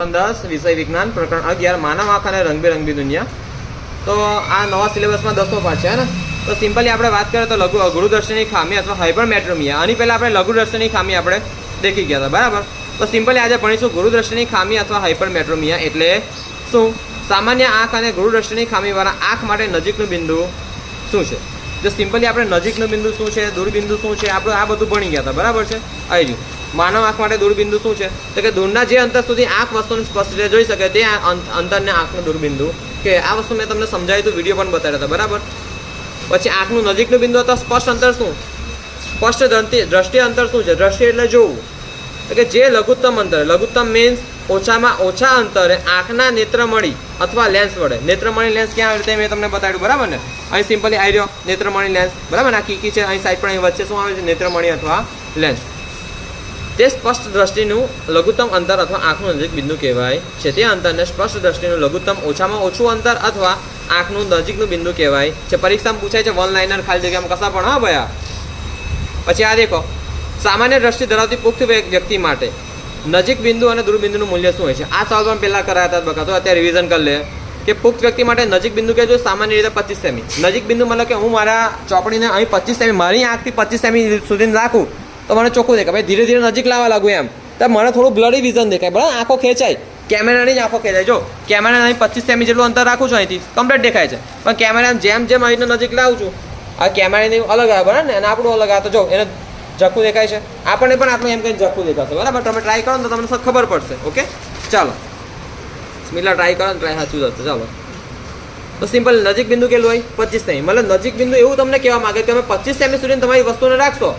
10 વિષય વિજ્ઞાન પ્રકરણ 11 માનવ આંખ અને રંગબેરંગી દુનિયા। તો આ નવા સિલેબસમાં 10મો પાઠ છે ને। તો સિમ્પલી આપણે વાત કરીએ તો ગુરુદ્રષ્ટિની ખામી અથવા હાઇપરમેટ્રોમિયા। આની પહેલાં આપણે લઘુદ્રષ્ટિની ખામી આપણે દેખી ગયા હતા, બરાબર। તો સિમ્પલી આજે ભણીશું ગુરુદ્રષ્ટિની ખામી અથવા હાઇપરમેટ્રોમિયા એટલે શું, સામાન્ય આંખ અને ગુરુદ્રષ્ટિની ખામીવાળા આંખ માટે નજીકનું બિંદુ શું છે। જો સિમ્પલી આપણે નજીકનું બિંદુ શું છે, દૂરબિંદુ શું છે, આપણે આ બધું ભણી ગયા હતા, બરાબર છે। આવી ગયું માનવ આંખ માટે દૂરબિંદુ શું છે, તો કે દૂરના જે અંતર સુધી આંખ વસ્તુને સ્પષ્ટ રીતે જોઈ શકે તે અંતરને આંખનું દૂરબિંદુ કે આ વસ્તુ મેં તમને સમજાવ્યું હતું, વિડીયો પણ બતાવ્યા હતા, બરાબર। પછી આંખનું નજીકનું બિંદુ અથવા સ્પષ્ટ અંતર શું, સ્પષ્ટ દ્રષ્ટિ અંતર શું છે, દ્રષ્ટિ એટલે જોવું, તો કે જે લઘુત્તમ અંતર, લઘુત્તમ મીન્સ ઓછામાં ઓછા અંતરે આંખના નેત્રમણી અથવા લેન્સ વડે, નેત્રમણી લેન્સ ક્યાં આવે તે મેં તમને બતાવ્યું, બરાબર ને। અહીં સિમ્પલી આવી રહ્યો નેત્રમણી લેન્સ, બરાબર, આ કીકી છે અહીં સાઈડ પણ અહીં વચ્ચે શું આવે છે, નેત્રમણી અથવા લેન્સ। તે સ્પષ્ટ દ્રષ્ટિનું લઘુત્તમ અંતર અથવા આંખનું નજીક બિંદુ કહેવાય છે। તે અંતરને સ્પષ્ટ દ્રષ્ટિનું લઘુત્તમ ઓછામાં ઓછું અંતર અથવા આંખનું નજીકનું બિંદુ કહેવાય છે। પરીક્ષામાં પૂછાય છે વન લાઇનર ખાલી જગ્યામાં કશા પણ, હા ભયા। પછી આ દેખો, સામાન્ય દ્રષ્ટિ ધરાવતી પુખ્ત વ્યક્તિ માટે નજીક બિંદુ અને દૂરબિંદુનું મૂલ્ય શું હોય છે। આ સવાલ પણ પહેલાં કરાયા હતા બકા, તો અત્યારે રિવિઝન કરી લે કે પુખ્ત વ્યક્તિ માટે નજીક બિંદુ કે જો સામાન્ય રીતે 25 સેમી નજીક બિંદુ, મતલબ કે હું મારા ચોપડીને અહીં 25 સેમી મારી આંખથી 25 સેમી સુધી રાખું તો મને ચોખ્ખું દેખાય, ભાઈ ધીરે ધીરે નજીક લાવવા લાગુ એમ તો મને થોડું બ્લડી વિઝન દેખાય, બરાબર, આંખો ખેંચાય, કેમેરાની જ આંખો ખેંચાય। જો કેમેરા અહીં 25 સેમી જેટલું અંતર રાખું છું અહીંથી કમ્પ્લીટ દેખાય છે, પણ કેમેરા જેમ જેમ અહીંને નજીક લાવું છું આ કેમેરાની અલગ આવે, બરાબર ને, અને આપણું અલગ આવે, તો જો એને ઝાખું દેખાય છે, આપણને પણ આટલું એમ કંઈ ઝાખું દેખાશે, બરાબર। તમે ટ્રાય કરો ને તો તમને ખબર પડશે, ઓકે। ચાલો બિસ્મિલ્લાહ, ટ્રાય કરો ને, ટ્રાય સાચું જશે, ચાલો। તો સિમ્પલ નજીક બિંદુ કેટલું હોય 25 સેમી, મતલબ નજીક બિંદુ એવું તમને કહેવા માંગે કે તમે 25 સેમી સુધી તમારી વસ્તુને રાખશો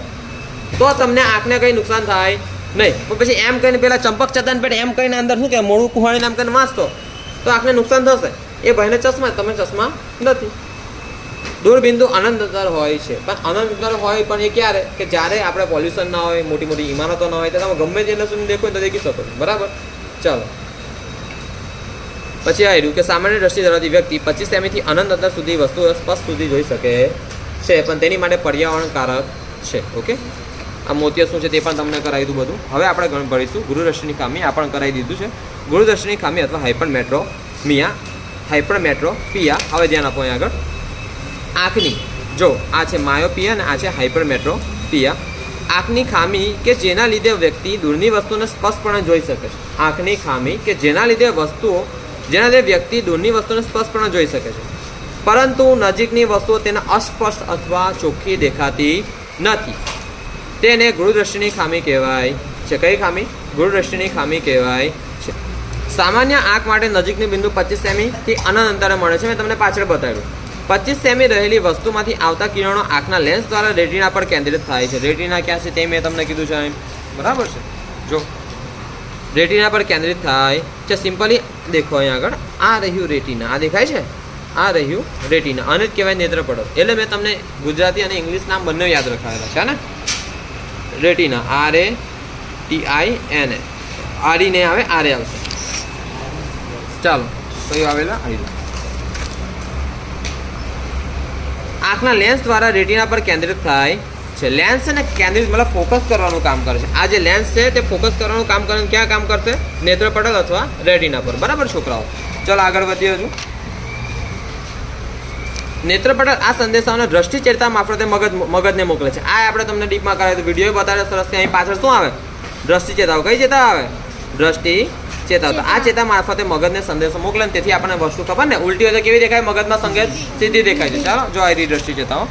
તો તમને આંખને કંઈ નુકસાન થાય નહીં, પણ પછી એમ કહીને પેલા ચંપક ચતન પેટ એમ કહીને અંદર શું કે મોડું કુહાડીને એમ કહીને વાંચતો તો આંખને નુકસાન થશે। એ ભાઈને ચશ્મા, તમે ચશ્મા નથી। દૂરબિંદુ અનંત અંતર હોય છે, પણ અનંત અંતર હોય પણ એ ક્યારે કે જ્યારે આપણે પોલ્યુશન ના હોય, મોટી મોટી ઇમારતો ના હોય, તો તમે ગમે તેટલા સુધી દેખો તો દેખી શકો, બરાબર। ચાલો પછી આ રહ્યું કે સામાન્ય દ્રષ્ટિ ધરાવતી વ્યક્તિ 25 સેમીથી અનંત અંતર સુધી વસ્તુઓ સ્પષ્ટ સુધી જોઈ શકે છે, પણ તેની માટે પર્યાવરણકારક છે, ઓકે। આ મોતિયા શું છે તે પણ તમને કરાવી દીધું બધું। હવે આપણે ભણીશું ગુરુદ્રષ્ટિની ખામી, આ પણ કરાવી દીધું છે, ગુરુદ્રષ્ટિની ખામી અથવા હાઇપરમેટ્રોપિયા। હવે ધ્યાન આપો અહીં આગળ આંખની, જો આ છે માયોપિયા અને આ છે હાઇપરમેટ્રોપિયા। આંખની ખામી કે જેના લીધે વ્યક્તિ દૂરની વસ્તુને સ્પષ્ટપણે જોઈ શકે છે, આંખની ખામી કે જેના લીધે વ્યક્તિ દૂરની વસ્તુને સ્પષ્ટપણે જોઈ શકે છે, પરંતુ નજીકની વસ્તુઓ તેને અસ્પષ્ટ અથવા ચોખ્ખી દેખાતી નથી, તેને ગુરુદ્રષ્ટિની ખામી કહેવાય છે। કઈ ખામી? ગુરુદ્રષ્ટિની ખામી કહેવાય છે। સામાન્ય આંખ માટે નજીકનું બિંદુ 25 સેમીથી અનંત અંતરે મળે છે, મેં તમને પાછળ બતાવ્યું। 25 સેમી રહેલી વસ્તુમાંથી આવતા કિરણો આંખના લેન્સ દ્વારા રેટિના પર કેન્દ્રિત થાય છે। રેટિના ક્યાં છે તે મેં તમને કીધું છે, બરાબર છે, જો રેટિના પર કેન્દ્રિત થાય છે। સિમ્પલી દેખો અહીં આગળ આ રહ્યું રેટિના, આ દેખાય છે, આ રહ્યું રેટિના, આને જ કહેવાય નેત્રપટલ, એટલે મેં તમને ગુજરાતી અને ઇંગ્લિશ નામ બંને યાદ રખાયેલા છે ને। રેટિના RATINA, આરીને આવે આરે આવશે, ચાલો કયું આવેલા આવી આંખના લેન્સ દ્વારા રેટિના પર કેન્દ્રિત થાય છે। લેન્સ અને કેન્દ્રિત મતલબ ફોકસ કરવાનું કામ કરે છે। આ જે લેન્સ છે તે ફોકસ કરવાનું કામ કરે, ક્યાં કામ કરશે? નેત્રપટલ અથવા રેટિના પર, બરાબર છોકરાઓ। ચાલો આગળ વધીએ છું। નેત્રપટલ આ સંદેશાઓને દ્રષ્ટિ ચેતા મારફતે મગજને મોકલે છે। આ આપણે તમને ડીપમાં કરાવ્યું તો વિડીયો બતાવે સરસ, અહીં પાછળ શું આવે? દ્રષ્ટિ ચેતાઓ। કઈ ચેતા આવે? દ્રષ્ટિ ચેતાઓ। તો આ ચેતા મારફતે મગજને સંદેશો મોકલે ને તેથી આપણને વસ્તુ ખબર ને ઉલટી હોય તો કેવી દેખાય? મગજમાં સંકેત સીધી દેખાય છે। ચાલો જો આ દ્રષ્ટિ ચેતાઓ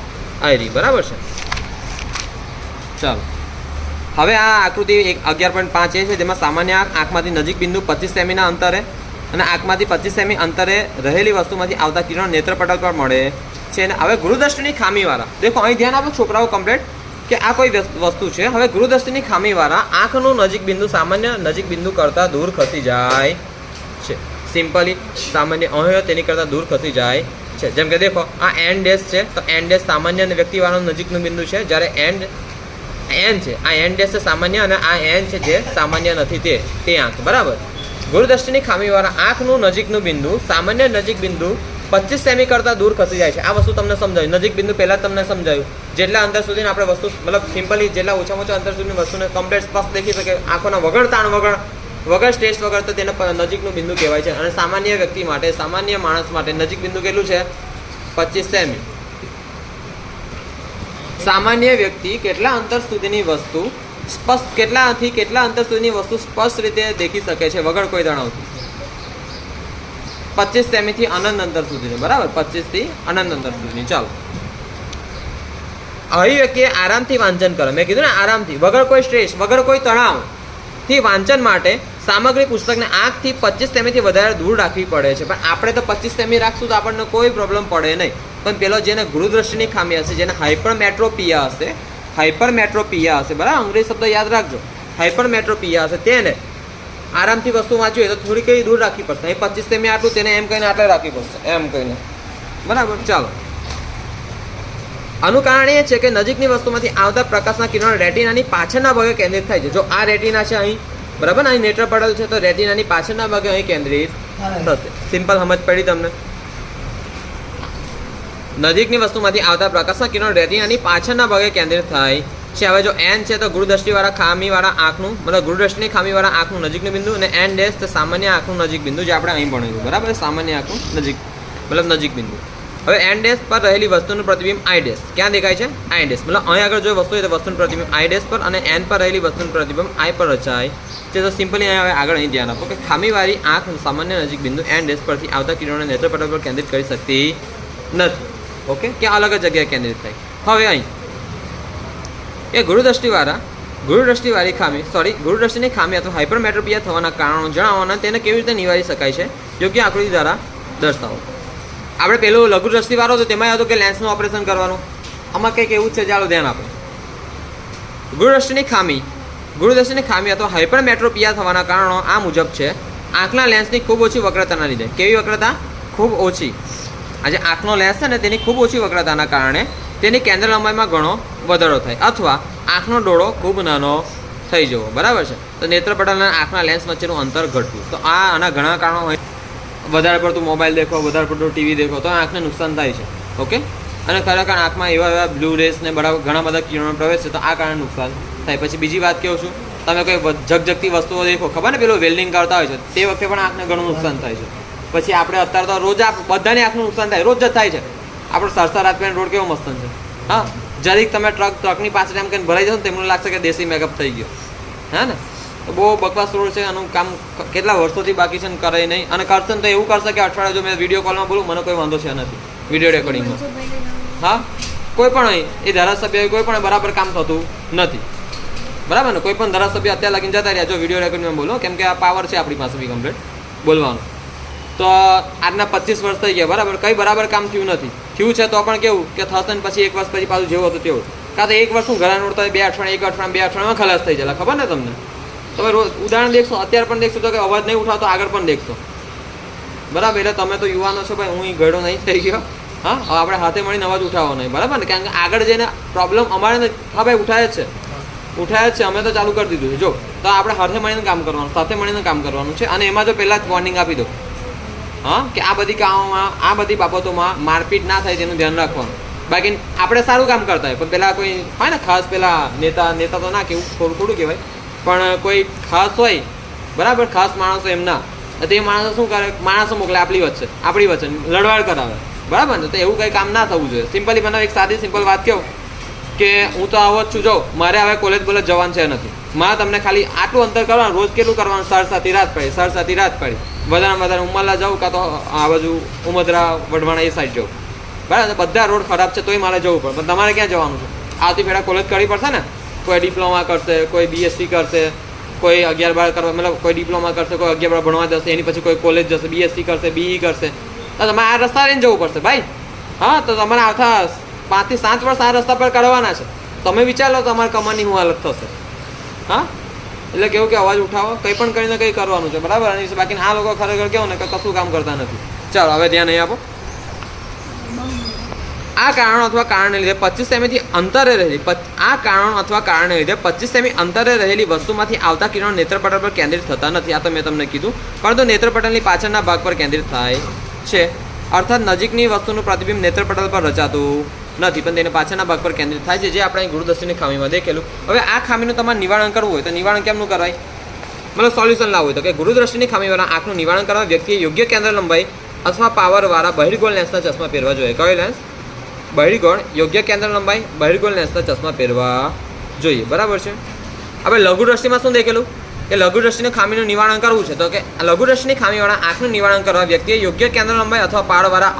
આવી રહી, બરાબર છે। ચાલો હવે આ આકૃતિ 11.5 એ છે જેમાં સામાન્ય આંખમાંથી નજીક બિંદુ 25 સેમીના અંતરે અને આંખમાંથી 25 સેમી અંતરે રહેલી વસ્તુમાંથી આવતા કિરણો નેત્રપટલ પર મળે છે। અને હવે ગુરુદ્રષ્ટિની ખામીવાળા, દેખો અહીં ધ્યાન આપો છોકરાઓ કમ્પ્લીટ કે આ કોઈ વસ્તુ છે। હવે ગુરુદ્રષ્ટિની ખામીવાળા આંખનું નજીક બિંદુ સામાન્ય નજીક બિંદુ કરતાં દૂર ખસી જાય છે। સિમ્પલી સામાન્ય અહીં તેની કરતાં દૂર ખસી જાય છે। જેમ કે દેખો આ એન્ડ ડેશ છે, તો એન્ડ ડેશ સામાન્ય અને વ્યક્તિવાળાનું નજીકનું બિંદુ છે, જ્યારે એન છે આ એન ડેશ છે સામાન્ય અને આ એન છે જે સામાન્ય નથી તે આંખ, બરાબર। ગુરુદ્રષ્ટિની ખામીવાળા આંખનું નજીકનું બિંદુ સામાન્ય નજીક બિંદુ 25 સેમી કરતાં દૂર ખસી જાય છે। આ વસ્તુ તમને સમજાયું, નજીક બિંદુ પહેલાં તમને સમજાયું, જેટલા અંતર સુધી આપણે વસ્તુ મતલબ સિમ્પલી જેટલા ઓછામાં ઓછા અંતર સુધીની વસ્તુને કમ્પ્લીટ સ્પષ્ટ દેખી શકે, આંખોના વગર તાણ વગર વગર સ્ટ્રેસ વગર તો તેને નજીકનું બિંદુ કહેવાય છે. અને સામાન્ય વ્યક્તિ માટે, સામાન્ય માણસ માટે નજીક બિંદુ કેટલું છે? 25 સેમી. સામાન્ય વ્યક્તિ કેટલા અંતર સુધીની વસ્તુ સ્પષ્ટ, કેટલાથી કેટલા અંતર સુધીની વસ્તુ સ્પષ્ટ રીતે દેખી શકે છે વગર કોઈ તણાવથી? 25 સેમીથી અનંત અંતર સુધીની, બરાબર, 25 થી અનંત અંતર સુધીની. ચાલો, આવી વ્યક્તિએ આરામથી વાંચન કરો. મેં કીધું ને, આરામથી, વગર કોઈ સ્ટ્રેસ, વગર કોઈ તણાવથી વાંચન માટે સામગ્રી પુસ્તકને 8 થી 25 સેમીથી વધારે દૂર રાખવી પડે છે. પણ આપણે તો 25 સેમી રાખશું તો આપણને કોઈ પ્રોબ્લેમ પડે નહીં. પણ પેલો જેને ગૃહદ્રષ્ટિની ખામી હશે, જેને હાઇપરમેટ્રોપિયા હશે, હાઇપરમેટ્રોપિયા હશે, બરાબર, અંગ્રેજી શબ્દ યાદ રાખજો, હાઇપરમેટ્રોપિયા હશે, તેને આરામથી વસ્તુ વાંચવી હોય તો થોડી કઈ દૂર રાખવી પડશે. અહીં 25 સેમી આટલું, તેને એમ કહીને આટલે રાખવી પડશે, એમ કહીને, બરાબર. ચાલો, આનું કારણ એ છે કે નજીકની વસ્તુમાંથી આવતા પ્રકાશના કિરણો રેટિનાની પાછળના ભાગે કેન્દ્રિત થાય છે. જો આ રેટિના છે અહીં, બરાબર, અહીં નેત્ર પટલ છે, તો રેટિનાની પાછળના ભાગે અહીં કેન્દ્રિત થશે. સિમ્પલ સમજ પડી તમને? નજીકની વસ્તુમાંથી આવતા પ્રકાશના કિરણો રેટિનાની પાછળના ભાગે કેન્દ્રિત થાય છે. હવે જો એન છે તો ગૃહદ્રષ્ટિવાળા ખામીવાળા આંખનું, મતલબ ગૃહદ્રષ્ટિની ખામીવાળા આંખનું નજીકનું બિંદુ, અને એન ડેશ તો સામાન્ય આંખનું નજીક બિંદુ, જે આપણે અહીં ભણેલું, બરાબર, સામાન્ય આંખનું નજીક, મતલબ નજીક બિંદુ. હવે એન ડેશ પર રહેલી વસ્તુનું પ્રતિબિંબ આઈ ડેશ ક્યાં દેખાય છે? આઈ ડેશ, મતલબ અહીં આગળ જો વસ્તુ હોય તો વસ્તુનું પ્રતિબિંબ આઈ ડેશ પર, અને એન પર રહેલી વસ્તુનું પ્રતિબિંબ આઈ પર રચાય છે. તો સિમ્પલી હવે આગળ અહીં ધ્યાન આપો કે ખામીવાળી આંખ સામાન્ય નજીક બિંદુ એન ડેશ પરથી આવતા કિરણોને નેત્રપટલ પર કેન્દ્રિત કરી શકતી નથી. ઓકે, કે અલગ જ જગ્યાએ કેન્દ્રિત થાય. હવે અહીં એ ગૃહદ્રષ્ટિવાળી ખામી, ગૃહદ્રષ્ટિની ખામી અથવા હાઇપરમેટ્રોપિયા થવાના કારણો જણાવવાના, તેને કેવી રીતે નિવારી શકાય છે? યોગ્ય આકૃતિ દ્વારા દર્શાવો. આપણે પેલું લઘુ દ્રષ્ટિવાળો હતો, તેમાં હતું કે લેન્સનું ઓપરેશન કરવાનું. આમાં કંઈક એવું જ છે, ચાલો ધ્યાન આપો. ગૃહદ્રષ્ટિની ખામી અથવા હાઇપરમેટ્રોપિયા થવાના કારણો આ મુજબ છે. આંખના લેન્સની ખૂબ ઓછી વક્રતાના લીધે. કેવી વક્રતા? ખૂબ ઓછી. આજે આંખનો લેન્સ છે ને, તેની ખૂબ ઓછી વક્રતાના કારણે તેની કેન્દ્ર લંબાઈમાં ઘણો વધારો થાય, અથવા આંખનો ડોળો ખૂબ નાનો થઈ જવો, બરાબર છે. તો નેત્રપટલ અને આંખના લેન્સ વચ્ચેનું અંતર ઘટવું. તો આના ઘણા કારણો હોય. વધારે પડતું મોબાઈલ દેખો, વધારે પડતું ટીવી દેખો તો આંખને નુકસાન થાય છે. ઓકે, અને ખરેખર આંખમાં એવા બ્લુ રેસ ને બરાબર ઘણા બધા કિરણો પ્રવેશ છે, તો આ કારણે નુકસાન થાય. પછી બીજી વાત કહું છું, તમે કોઈ ઝગઝગતી વસ્તુઓ દેખો, ખબર ને પેલું વેલ્ડિંગ કરતા હોય છે, તે વખતે પણ આંખને ઘણું નુકસાન થાય છે. પછી આપણે અત્યારે તો રોજ બધાને આંખનું નુકસાન થાય, રોજ જ થાય છે. આપણો સરસા રાજપેન રોડ કેવો મસ્ત છે, હા, જરીક તમે ટ્રકની પાછળ એમ કંઈ ભરાઈ જશો ને, તેમને લાગશે કે દેશી મેકઅપ થઈ ગયો, હે ને? તો બહુ બકવાસ રોડ છે. આનું કામ કેટલા વર્ષોથી બાકી છે ને કરે નહીં, અને કરશે ને તો એવું કરશે કે અઠવાડિયે જો મેં વિડીયો કોલમાં બોલું, મને કોઈ વાંધો છે નથી વિડીયો રેકોર્ડિંગમાં. હા, કોઈ પણ અહીં એ ધારાસભ્ય કોઈ પણ બરાબર કામ થતું નથી, બરાબર ને? કોઈ પણ ધારાસભ્ય અત્યારે લાગીને જતા રહ્યા જો વિડીયો રેકોર્ડિંગમાં બોલો, કેમ કે આ પાવર છે આપણી પાસે બી કમ્પ્લીટ બોલવાનું. તો આજના 25 વર્ષ થઈ ગયા, બરાબર, કંઈ બરાબર કામ થયું નથી. થયું છે તો પણ કેવું કે થશે ને પછી 1 વર્ષ પછી પાછું જેવું હતું તેવું. કાં તો 1 વર્ષનું ઘણા નોડતા હોય, 2 અઠવાડિયા 1 અઠવાડિયા 2 અઠવાડિયામાં ખલાસ થઈ જાય. ખબર ને તમને? તમે રોજ ઉદાહરણ દેખશો, અત્યારે પણ દેખશો તો કે અવાજ નહીં ઉઠાવતો, આગળ પણ દેખશો, બરાબર. એટલે તમે તો યુવાનો છો ભાઈ, હું ગયડો નહીં થઈ ગયો. હા, હવે આપણે હાથે મળીને અવાજ ઉઠાવવો નહીં, બરાબર ને? કારણ કે આગળ જઈને પ્રોબ્લેમ અમારે હા ભાઈ ઉઠાય જ છે, અમે તો ચાલુ કરી દીધું છે. જો તો આપણે હાથે મળીને કામ કરવાનું, સાથે મળીને કામ કરવાનું છે. અને એમાં જો પહેલાં જ વોર્નિંગ આપી દો, હા, કે આ બધી કામોમાં, આ બધી બાબતોમાં મારપીટ ના થાય તેનું ધ્યાન રાખવાનું. બાકી આપણે સારું કામ કરતા હોય, પણ પેલા કોઈ હોય ને ખાસ, પેલા નેતા તો ના કેવું, થોડું ખોટું કહેવાય, પણ કોઈ ખાસ હોય, બરાબર, ખાસ માણસો એમના, તે માણસો શું કરે, માણસો મોકલે આપણી વચ્ચે લડવાડ કરાવે, બરાબર ને? તો એવું કંઈ કામ ના થવું જોઈએ. સિમ્પલી મને એક સાદી સિમ્પલ વાત કહું કે હું તો આવો જ છું. જો મારે હવે કોલેજ જવાનું છે નથી, મારે તમને ખાલી આટલું અંતર કરવાનું. રોજ કેટલું કરવાનું? 7:30 રાત પડી, વધારે વધારે ઉમરલા જાઉં, કાં તો આ બાજુ ઉમદરા વઢવાણા એ સાઈડ જાઉં, બરાબર. બધા રોડ ખરાબ છે તોય મારે જવું પડે. પણ તમારે ક્યાં જવાનું છે? આવતી પહેલાં કોલેજ કરવી પડશે ને. કોઈ ડિપ્લોમા કરશે, કોઈ BSc કરશે, કોઈ 11-12 કરવા, મતલબ કોઈ ડિપ્લોમા કરશે, કોઈ 11-12 ભણવા જશે, એની પછી કોઈ કોલેજ જશે, BSc કરશે, BE કરશે, તો તમારે આ રસ્તા લઈને જવું પડશે ભાઈ. હા, તો તમારે આવતા 5 થી 7 વર્ષ આ રસ્તા પર કરવાના છે. તમે વિચાર લો તમારા કમાની શું હાલત થશે. હા, એટલે કેવું કે અવાજ ઉઠાવો, કંઈ પણ કરીને કંઈ કરવાનું છે, બરાબર. અને બાકી આ લોકો ખરેખર કેવું ને કે કશું કામ કરતા નથી. ચાલો હવે ધ્યાન અહીં આપો. આ કારણો અથવા કારણને લીધે 25 સેમીથી અંતરે રહેલી 25 સેમી અંતરે રહેલી વસ્તુમાંથી આવતા કિરણો નેત્રપટલ પર કેન્દ્રિત થતા નથી. આ તો મેં તમને કીધું, પરંતુ નેત્રપટલની પાછળના ભાગ પર કેન્દ્રિત થાય છે. અર્થાત નજીકની વસ્તુનું પ્રતિબિંબ નેત્રપટલ પર રચાતું નથી, પણ તેને પાછળના ભાગ પર કેન્દ્રિત થાય છે, જે આપણે ગૃહદ્રષ્ટિની ખામીમાં દેખેલું. હવે આ ખામીનું તમારે નિવારણ કરવું હોય તો નિવારણ કેમનું કરાય? મતલબ સોલ્યુશન લાવવું હોય તો કે ગુરુદ્રષ્ટિની ખામીવાળા આંખનું નિવારણ કરવા વ્યક્તિએ યોગ્ય કેન્દ્ર લંબાઈ અથવા પાવરવાળા બહિર્ગોળ લેન્સના ચશ્મા પહેરવા જોઈએ. કયો લેન્સ? બહિર્ગોળ યોગ્ય કેન્દ્ર લંબાઈ બહિર્ગોળ લેન્સના ચશ્મા પહેરવા જોઈએ. બરાબર છે. હવે લઘુ દ્રષ્ટિમાં શું દેખેલું કે લઘુ દ્રષ્ટિની ખામીનું નિવારણ કરવું છે તો કે લઘુ દ્રષ્ટિની ખામીવાળા આંખનું નિવારણ કરવા વ્યક્તિએ યોગ્ય કેન્દ્ર લંબાઈ અથવા પાવરવાળા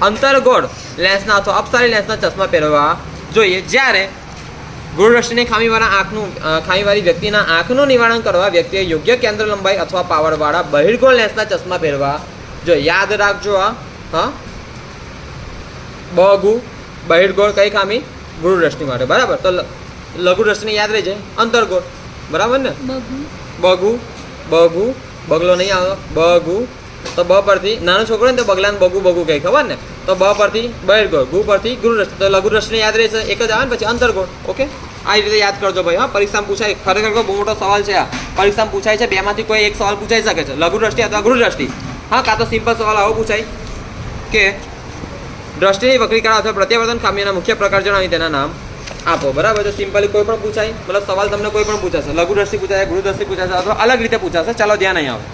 અંતરગોળ લેન્સના અથવા અપસારી લેન્સના ચશ્મા પહેરવા જોઈએ. જ્યારે ગુરુદ્રષ્ટિની ખામીવાળી વ્યક્તિના આંખનું નિવારણ કરવા વ્યક્તિએ યોગ્ય કેન્દ્ર લંબાઈ અથવા પાવરવાળા બહિર્ગોળ લેન્સના ચશ્મા પહેરવા જોઈએ. યાદ રાખજો હા બહુ બહિર્ગોળ કઈ ખામી? ગુરુદ્રષ્ટિ માટે. બરાબર. તો લઘુ દ્રષ્ટિને યાદ રહી જાય અંતરગોળ. બરાબર ને? બગુ બગલો નહીં આવે બગુ તો બ પરથી નાનો છોકરો ને તો બગલાને બગુ કહે ખબર ને તો બ પરથી બહિર્ગોળ ગુ પરથી ગુરુદ્રષ્ટિ તો લઘુ દ્રષ્ટિને યાદ રહેશે એક જ આવે ને પછી અંતરગોળ. ઓકે આ રીતે યાદ કરજો ભાઈ. હા પરીક્ષામાં પૂછાય ખરેખર બહુ મોટો સવાલ છે આ પરીક્ષામાં પૂછાય છે. બેમાંથી કોઈ એક સવાલ પૂછાઈ શકે છે લઘુ દ્રષ્ટિ અથવા ગુરુદ્રષ્ટિ. હા કાં તો સિમ્પલ સવાલ આવો પૂછાય કે દ્રષ્ટિની વક્રીકરણ અથવા પ્રત્યાવર્તન ખામીના મુખ્ય પ્રકાર જણાવી તેના નામ આપો. બરાબર છે. સિમ્પલી કોઈ પણ પૂછાય મતલબ સવાલ તમને કોઈ પણ પૂછાશે લઘુ દ્રષ્ટિ પૂછાશે ગુરુદ્રષ્ટિ પૂછાશે અથવા અલગ રીતે પૂછાશે. ચાલો ધ્યાન અહીં આવે.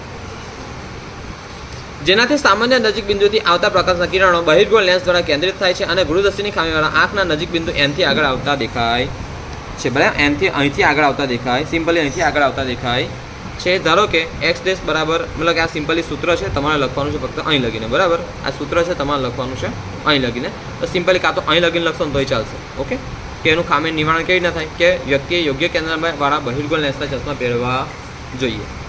જેનાથી સામાન્ય નજીક બિંદુથી આવતા પ્રકાશના કિરણો બહિર્ગોળ લેન્સ દ્વારા કેન્દ્રિત થાય છે અને ગુરુદ્રષ્ટિની ખામીવાળા આંખના નજીક બિંદુ એનથી આગળ આવતા દેખાય છે. બરાબર અહીંથી આગળ આવતા દેખાય સિમ્પલી અહીંથી આગળ આવતા દેખાય છે. ધારો કે એક્સ ડેશ બરાબર મતલબ કે આ સિમ્પલી સૂત્ર છે તમારે લખવાનું છે ફક્ત અહીં લગીને. બરાબર આ સૂત્ર છે તમારે લખવાનું છે અહીં લગીને. તો સિમ્પલી કાં તો અહીં લગીને લખશો ને તોય ચાલશે. ઓકે કે એનું ખામી નિવારણ કેવી રીતના થાય કે વ્યક્તિએ યોગ્ય કેન્દ્રવાળા બહિર્ગોળ લેન્સના ચશ્મા પહેરવા જોઈએ.